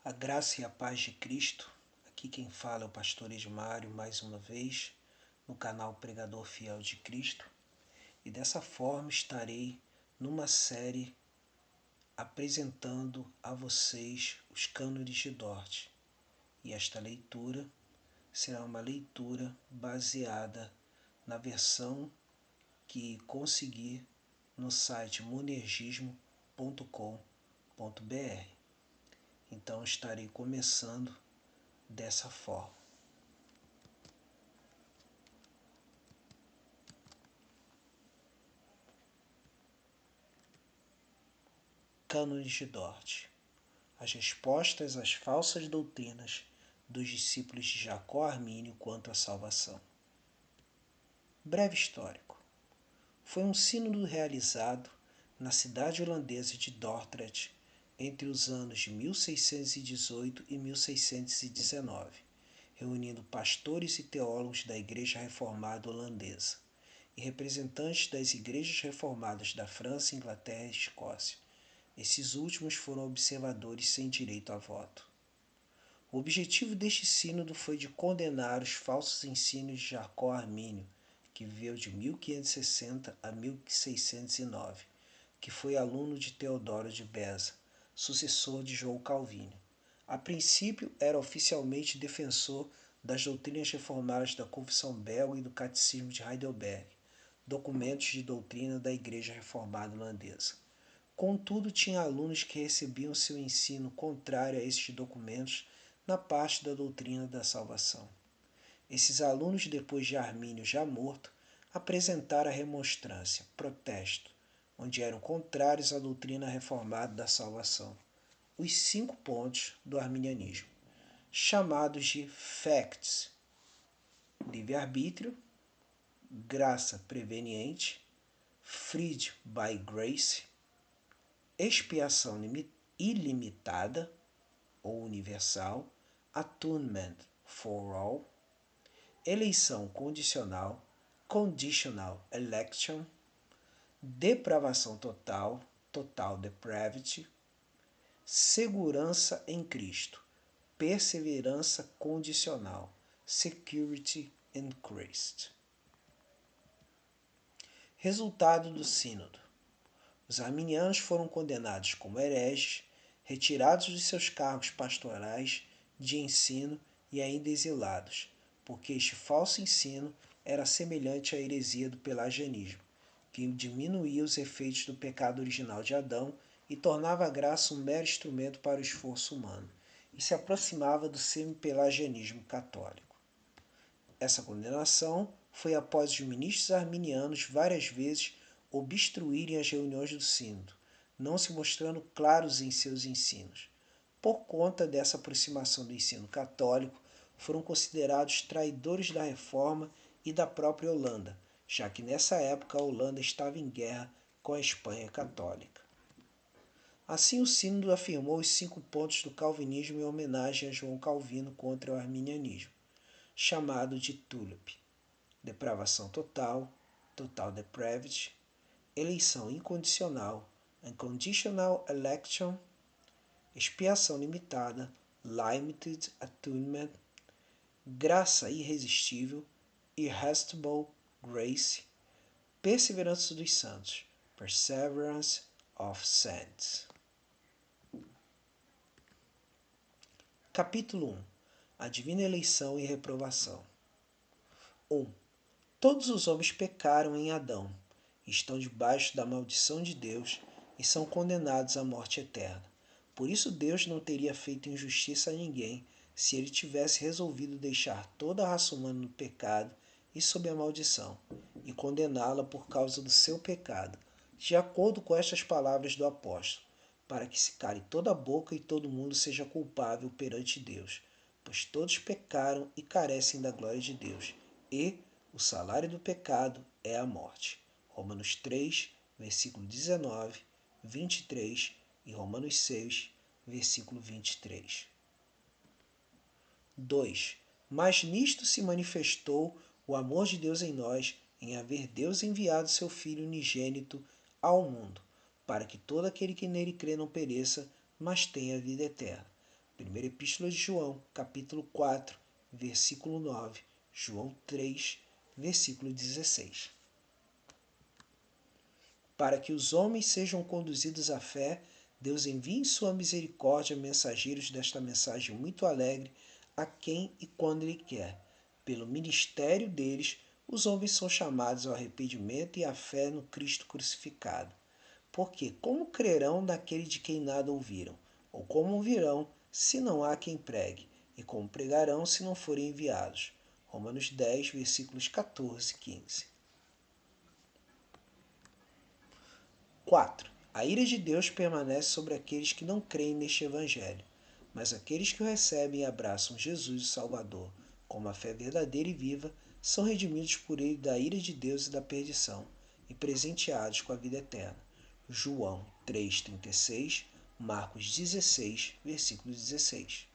A graça e a paz de Cristo. Aqui quem fala é o pastor Edmário, mais uma vez, no canal Pregador Fiel de Cristo. E dessa forma estarei numa série apresentando a vocês os cânones de Dort. E esta leitura será uma leitura baseada na versão que consegui no site monergismo.com.br. Então estarei começando dessa forma. Cânones de Dort. As respostas às falsas doutrinas dos discípulos de Jacó Armínio quanto à salvação. Breve histórico. Foi um sínodo realizado na cidade holandesa de Dordrecht entre os anos de 1618 e 1619, reunindo pastores e teólogos da Igreja Reformada Holandesa e representantes das igrejas reformadas da França, Inglaterra e Escócia. Esses últimos foram observadores sem direito a voto. O objetivo deste sínodo foi de condenar os falsos ensinos de Jacó Armínio, que viveu de 1560 a 1609, que foi aluno de Teodoro de Beza, sucessor de João Calvino. A princípio, era oficialmente defensor das doutrinas reformadas da Confissão Belga e do Catecismo de Heidelberg, documentos de doutrina da Igreja Reformada Holandesa. Contudo, tinha alunos que recebiam seu ensino contrário a estes documentos na parte da doutrina da salvação. Esses alunos, depois de Armínio já morto, apresentaram a remonstrância, protesto, onde eram contrários à doutrina reformada da salvação, os 5 pontos do arminianismo, chamados de facts: livre-arbítrio, graça preveniente, freed by grace, expiação ilimitada ou universal, atonement for all, eleição condicional, conditional election, depravação total, total depravity, segurança em Cristo, perseverança condicional, security in Christ. Resultado do sínodo. Os arminianos foram condenados como hereges, retirados de seus cargos pastorais, de ensino e ainda exilados, porque este falso ensino era semelhante à heresia do pelagianismo, que diminuía os efeitos do pecado original de Adão e tornava a graça um mero instrumento para o esforço humano, e se aproximava do semi-pelagianismo católico. Essa condenação foi após os ministros arminianos várias vezes obstruírem as reuniões do sínodo, não se mostrando claros em seus ensinos. Por conta dessa aproximação do ensino católico, foram considerados traidores da Reforma e da própria Holanda, já que nessa época a Holanda estava em guerra com a Espanha católica. Assim, o sínodo afirmou os 5 pontos do calvinismo em homenagem a João Calvino contra o arminianismo, chamado de TULIP: depravação total, total depravity, eleição incondicional, unconditional election, expiação limitada, limited atonement, graça irresistível, irresistible grace, perseverança dos santos, perseverance of saints. Capítulo 1. A divina eleição e reprovação. 1. Todos os homens pecaram em Adão, estão debaixo da maldição de Deus e são condenados à morte eterna. Por isso Deus não teria feito injustiça a ninguém se ele tivesse resolvido deixar toda a raça humana no pecado e sob a maldição, e condená-la por causa do seu pecado, de acordo com estas palavras do apóstolo, para que se cale toda a boca e todo mundo seja culpável perante Deus, pois todos pecaram e carecem da glória de Deus, e o salário do pecado é a morte. Romanos 3, versículo 19, 23 e Romanos 6, versículo 23. 2. Mas nisto se manifestou o amor de Deus em nós, em haver Deus enviado seu Filho unigênito ao mundo, para que todo aquele que nele crê não pereça, mas tenha vida eterna. Primeira Epístola de João, capítulo 4, versículo 9. João 3, versículo 16. Para que os homens sejam conduzidos à fé, Deus envia em sua misericórdia mensageiros desta mensagem muito alegre a quem e quando Ele quer. Pelo ministério deles, os homens são chamados ao arrependimento e à fé no Cristo crucificado. Porque como crerão naquele de quem nada ouviram? Ou como ouvirão, se não há quem pregue? E como pregarão, se não forem enviados? Romanos 10, versículos 14 e 15. 4. A ira de Deus permanece sobre aqueles que não creem neste Evangelho, mas aqueles que o recebem e abraçam Jesus, o Salvador, com uma fé verdadeira e viva, são redimidos por ele da ira de Deus e da perdição, e presenteados com a vida eterna. João 3,36, Marcos 16, versículo 16.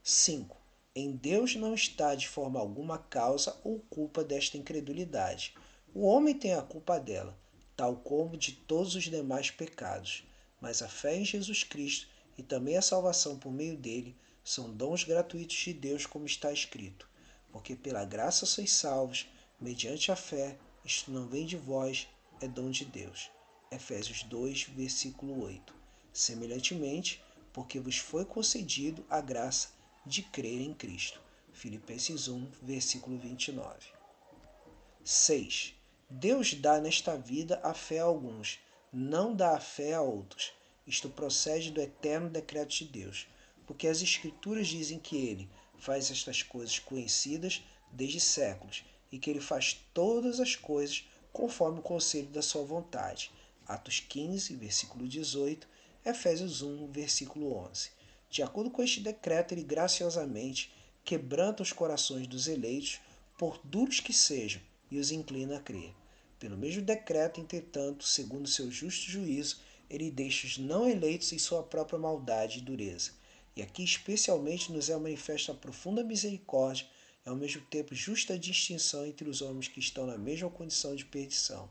5. Em Deus não está de forma alguma a causa ou culpa desta incredulidade. O homem tem a culpa dela, tal como de todos os demais pecados, mas a fé em Jesus Cristo e também a salvação por meio dele são dons gratuitos de Deus, como está escrito. Porque pela graça sois salvos, mediante a fé, isto não vem de vós, é dom de Deus. Efésios 2, versículo 8. Semelhantemente, porque vos foi concedido a graça de crer em Cristo. Filipenses 1, versículo 29. 6. Deus dá nesta vida a fé a alguns, não dá a fé a outros. Isto procede do eterno decreto de Deus, porque as Escrituras dizem que Ele faz estas coisas conhecidas desde séculos e que Ele faz todas as coisas conforme o conselho da sua vontade. Atos 15, versículo 18, Efésios 1, versículo 11. De acordo com este decreto, Ele graciosamente quebranta os corações dos eleitos, por duros que sejam, e os inclina a crer. Pelo mesmo decreto, entretanto, segundo seu justo juízo, ele deixa os não eleitos em sua própria maldade e dureza. E aqui especialmente nos é manifesta a profunda misericórdia e ao mesmo tempo justa distinção entre os homens que estão na mesma condição de perdição.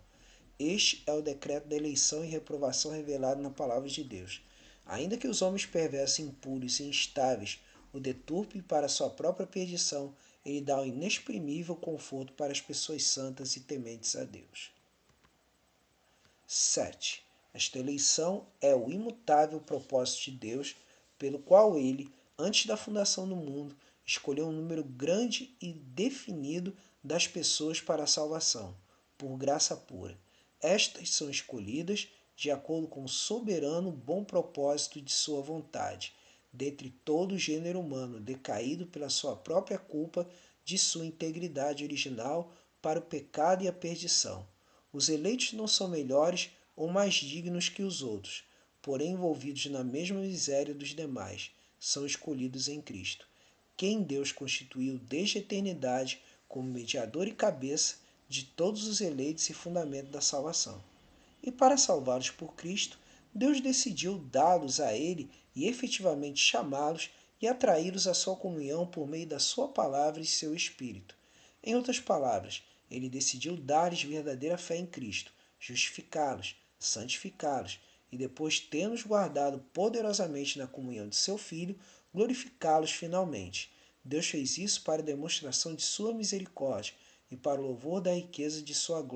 Este é o decreto da eleição e reprovação revelado na palavra de Deus. Ainda que os homens perversos, impuros e instáveis o deturpem para sua própria perdição, ele dá um inexprimível conforto para as pessoas santas e tementes a Deus. 7. Esta eleição é o imutável propósito de Deus, pelo qual ele, antes da fundação do mundo, escolheu um número grande e definido das pessoas para a salvação, por graça pura. Estas são escolhidas de acordo com o soberano bom propósito de sua vontade, dentre todo o gênero humano, decaído pela sua própria culpa de sua integridade original para o pecado e a perdição. Os eleitos não são melhores ou mais dignos que os outros, porém envolvidos na mesma miséria dos demais, são escolhidos em Cristo, quem Deus constituiu desde a eternidade como mediador e cabeça de todos os eleitos e fundamento da salvação. E para salvá-los por Cristo, Deus decidiu dá-los a Ele e efetivamente chamá-los e atraí-los à sua comunhão por meio da sua palavra e seu Espírito. Em outras palavras, Ele decidiu dar-lhes verdadeira fé em Cristo, justificá-los, santificá-los e depois, tendo-os guardado poderosamente na comunhão de seu Filho, glorificá-los finalmente. Deus fez isso para a demonstração de sua misericórdia e para o louvor da riqueza de sua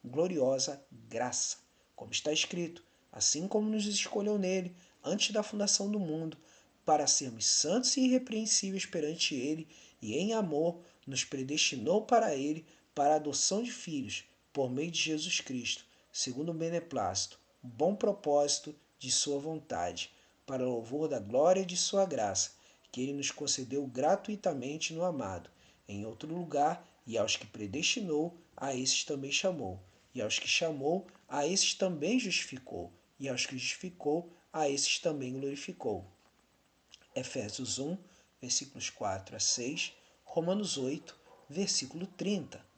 gloriosa graça. Como está escrito, assim como nos escolheu nele, antes da fundação do mundo, para sermos santos e irrepreensíveis perante ele, e em amor nos predestinou para ele, para a adoção de filhos, por meio de Jesus Cristo, segundo o beneplácito, bom propósito de sua vontade, para o louvor da glória de sua graça, que ele nos concedeu gratuitamente no amado. Em outro lugar, e aos que predestinou, a esses também chamou. E aos que chamou, a esses também justificou. E aos que justificou, a esses também glorificou. Efésios 1, versículos 4 a 6, Romanos 8, versículo 30.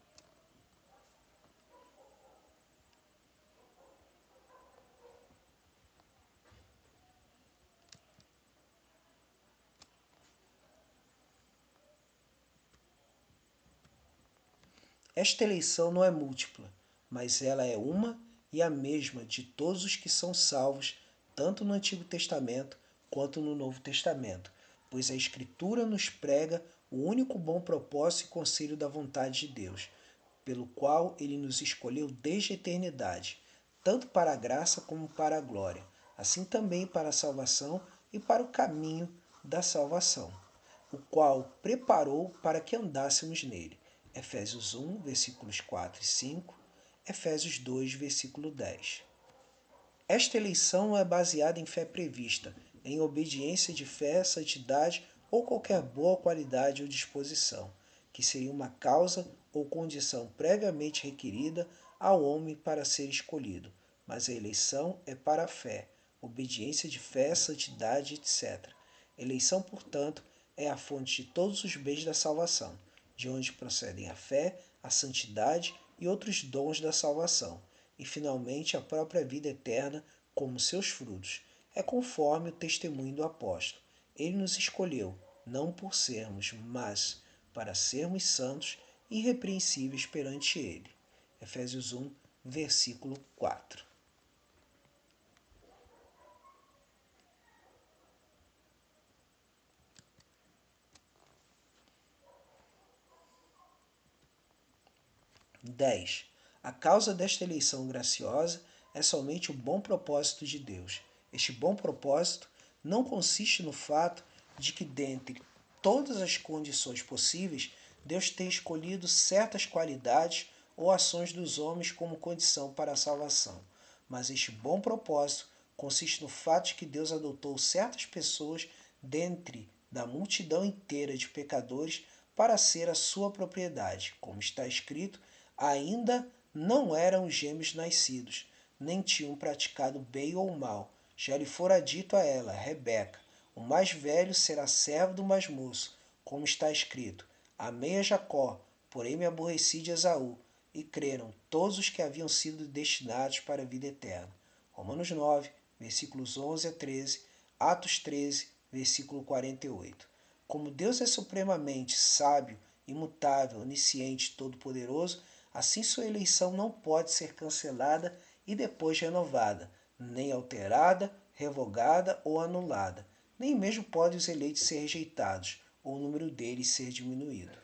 Esta eleição não é múltipla, mas ela é uma e a mesma de todos os que são salvos, tanto no Antigo Testamento quanto no Novo Testamento, pois a Escritura nos prega o único bom propósito e conselho da vontade de Deus, pelo qual ele nos escolheu desde a eternidade, tanto para a graça como para a glória, assim também para a salvação e para o caminho da salvação, o qual preparou para que andássemos nele. Efésios 1, versículos 4 e 5, Efésios 2, versículo 10. Esta eleição não é baseada em fé prevista, em obediência de fé, santidade ou qualquer boa qualidade ou disposição, que seria uma causa ou condição previamente requerida ao homem para ser escolhido, mas a eleição é para a fé, obediência de fé, santidade, etc. Eleição, portanto, é a fonte de todos os bens da salvação, de onde procedem a fé, a santidade e outros dons da salvação, e finalmente a própria vida eterna como seus frutos. É conforme o testemunho do apóstolo. Ele nos escolheu, não por sermos, mas para sermos santos e irrepreensíveis perante ele. Efésios 1, versículo 4. A causa desta eleição graciosa é somente o bom propósito de Deus. Este bom propósito não consiste no fato de que, dentre todas as condições possíveis, Deus tem escolhido certas qualidades ou ações dos homens como condição para a salvação. Mas este bom propósito consiste no fato de que Deus adotou certas pessoas dentre da multidão inteira de pecadores para ser a sua propriedade, como está escrito: ainda não eram gêmeos nascidos, nem tinham praticado bem ou mal. Já lhe fora dito a ela, Rebeca: o mais velho será servo do mais moço, como está escrito: amei a Jacó, porém me aborreci de Esaú. E creram todos os que haviam sido destinados para a vida eterna. Romanos 9, versículos 11 a 13, Atos 13, versículo 48. Como Deus é supremamente sábio, imutável, onisciente, todo-poderoso, assim sua eleição não pode ser cancelada e depois renovada, nem alterada, revogada ou anulada. Nem mesmo podem os eleitos ser rejeitados, ou o número deles ser diminuído.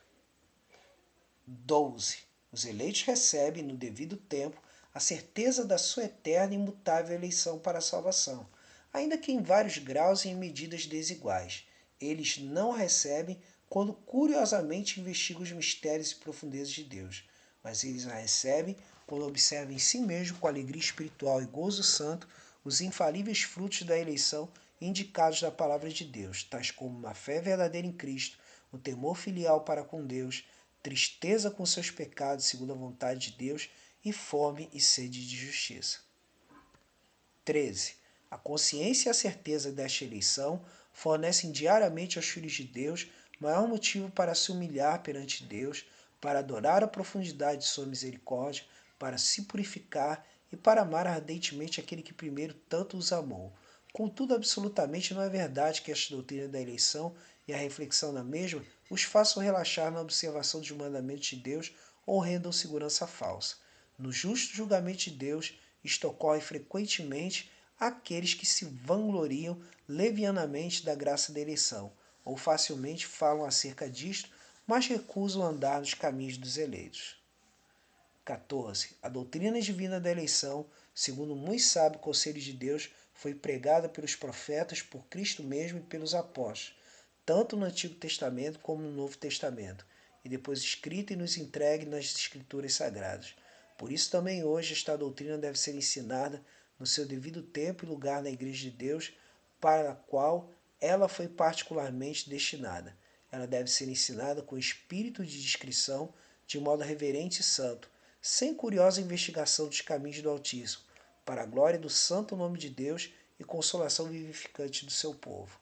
12. Os eleitos recebem, no devido tempo, a certeza da sua eterna e imutável eleição para a salvação, ainda que em vários graus e em medidas desiguais. Eles não a recebem quando curiosamente investigam os mistérios e profundezas de Deus, mas eles a recebem quando observam em si mesmo, com alegria espiritual e gozo santo, os infalíveis frutos da eleição indicados na palavra de Deus, tais como uma fé verdadeira em Cristo, o temor filial para com Deus, tristeza com seus pecados segundo a vontade de Deus e fome e sede de justiça. 13. A consciência e a certeza desta eleição fornecem diariamente aos filhos de Deus maior motivo para se humilhar perante Deus, para adorar a profundidade de sua misericórdia, para se purificar e para amar ardentemente aquele que primeiro tanto os amou. Contudo, absolutamente não é verdade que esta doutrina da eleição e a reflexão na mesma os façam relaxar na observação dos mandamentos de Deus ou rendam segurança falsa. No justo julgamento de Deus, isto ocorre frequentemente àqueles que se vangloriam levianamente da graça da eleição, ou facilmente falam acerca disto, mas recusam andar nos caminhos dos eleitos. 14. A doutrina divina da eleição, segundo o muito sábio conselho de Deus, foi pregada pelos profetas, por Cristo mesmo e pelos apóstolos, tanto no Antigo Testamento como no Novo Testamento, e depois escrita e nos entregue nas Escrituras Sagradas. Por isso também hoje esta doutrina deve ser ensinada no seu devido tempo e lugar na Igreja de Deus, para a qual ela foi particularmente destinada. Ela deve ser ensinada com espírito de discrição, de modo reverente e santo, sem curiosa investigação dos caminhos do Altíssimo, para a glória do santo nome de Deus e consolação vivificante do seu povo.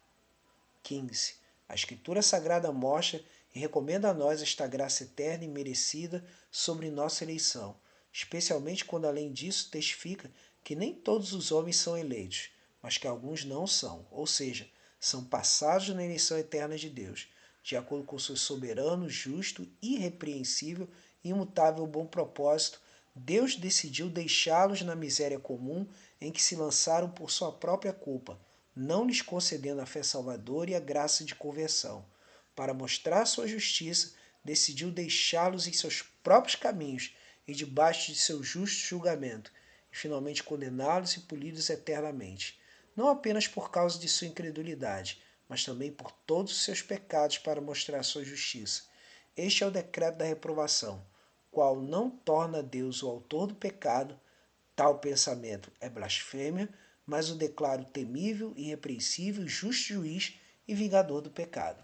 15. A Escritura Sagrada mostra e recomenda a nós esta graça eterna e merecida sobre nossa eleição, especialmente quando, além disso, testifica que nem todos os homens são eleitos, mas que alguns não são, ou seja, são passados na eleição eterna de Deus, de acordo com seu soberano, justo, irrepreensível e imutável bom propósito. Deus decidiu deixá-los na miséria comum em que se lançaram por sua própria culpa, não lhes concedendo a fé salvadora e a graça de conversão. Para mostrar sua justiça, decidiu deixá-los em seus próprios caminhos e debaixo de seu justo julgamento, e finalmente condená-los e puni-los eternamente, não apenas por causa de sua incredulidade, mas também por todos os seus pecados para mostrar sua justiça. Este é o decreto da reprovação, qual não torna Deus o autor do pecado. Tal pensamento é blasfêmia, mas o declaro temível, irrepreensível, justo juiz e vingador do pecado.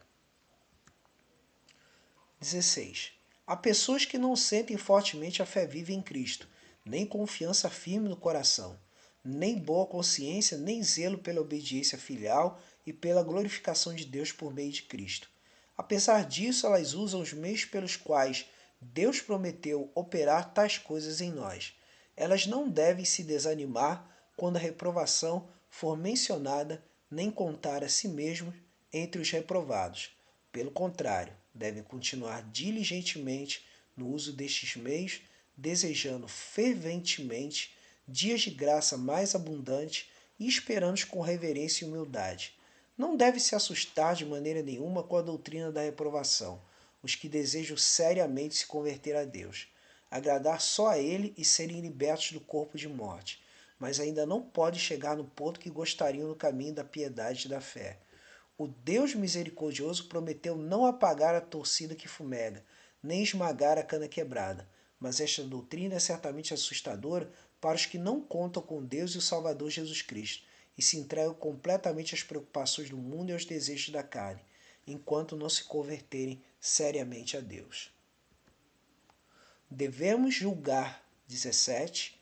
16. Há pessoas que não sentem fortemente a fé viva em Cristo, nem confiança firme no coração, nem boa consciência, nem zelo pela obediência filial e pela glorificação de Deus por meio de Cristo. Apesar disso, elas usam os meios pelos quais Deus prometeu operar tais coisas em nós. Elas não devem se desanimar quando a reprovação for mencionada, nem contar a si mesmos entre os reprovados. Pelo contrário, devem continuar diligentemente no uso destes meios, desejando ferventemente dias de graça mais abundantes e esperando com reverência e humildade. Não deve se assustar de maneira nenhuma com a doutrina da reprovação, os que desejam seriamente se converter a Deus, agradar só a Ele e serem libertos do corpo de morte, mas ainda não podem chegar no ponto que gostariam no caminho da piedade e da fé. O Deus misericordioso prometeu não apagar a torcida que fumega, nem esmagar a cana quebrada, mas esta doutrina é certamente assustadora para os que não contam com Deus e o Salvador Jesus Cristo e se entregam completamente às preocupações do mundo e aos desejos da carne, enquanto não se converterem seriamente a Deus. Devemos julgar, 17,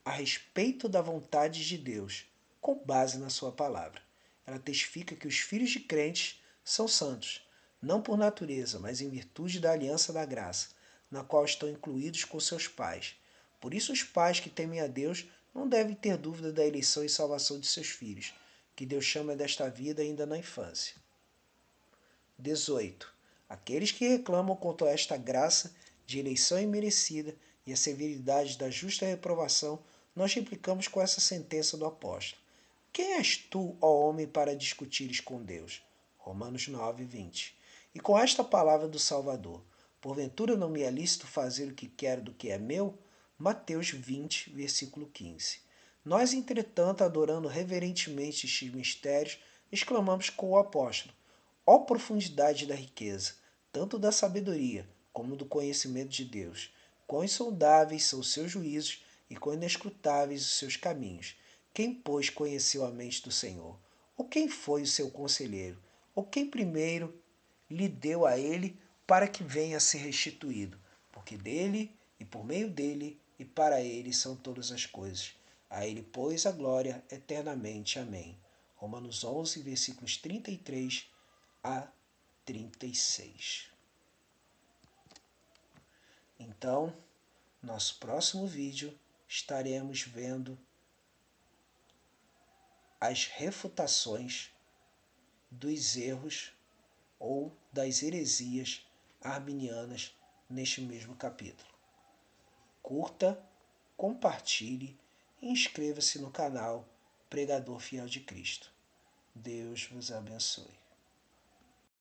a respeito da vontade de Deus, com base na sua palavra. Ela testifica que os filhos de crentes são santos, não por natureza, mas em virtude da aliança da graça, na qual estão incluídos com seus pais. Por isso os pais que temem a Deus não devem ter dúvida da eleição e salvação de seus filhos, que Deus chama desta vida ainda na infância. 18. Aqueles que reclamam contra esta graça de eleição imerecida e a severidade da justa reprovação, nós replicamos com essa sentença do apóstolo. Quem és tu, ó homem, para discutires com Deus? Romanos 9, 20. E com esta palavra do Salvador, porventura não me é lícito fazer o que quero do que é meu? Mateus 20, versículo 15. Nós, entretanto, adorando reverentemente estes mistérios, exclamamos com o apóstolo: ó profundidade da riqueza, tanto da sabedoria como do conhecimento de Deus! Quão insondáveis são os seus juízos e quão inescrutáveis os seus caminhos! Quem, pois, conheceu a mente do Senhor? Ou quem foi o seu conselheiro? Ou quem primeiro lhe deu a ele para que venha a ser restituído? Porque dele, e por meio dele, e para ele são todas as coisas. A ele, pois, a glória eternamente. Amém. Romanos 11, versículos 33 a 36. Então, nosso próximo vídeo estaremos vendo as refutações dos erros ou das heresias arminianas neste mesmo capítulo. Curta, compartilhe e inscreva-se no canal Pregador Fiel de Cristo. Deus vos abençoe.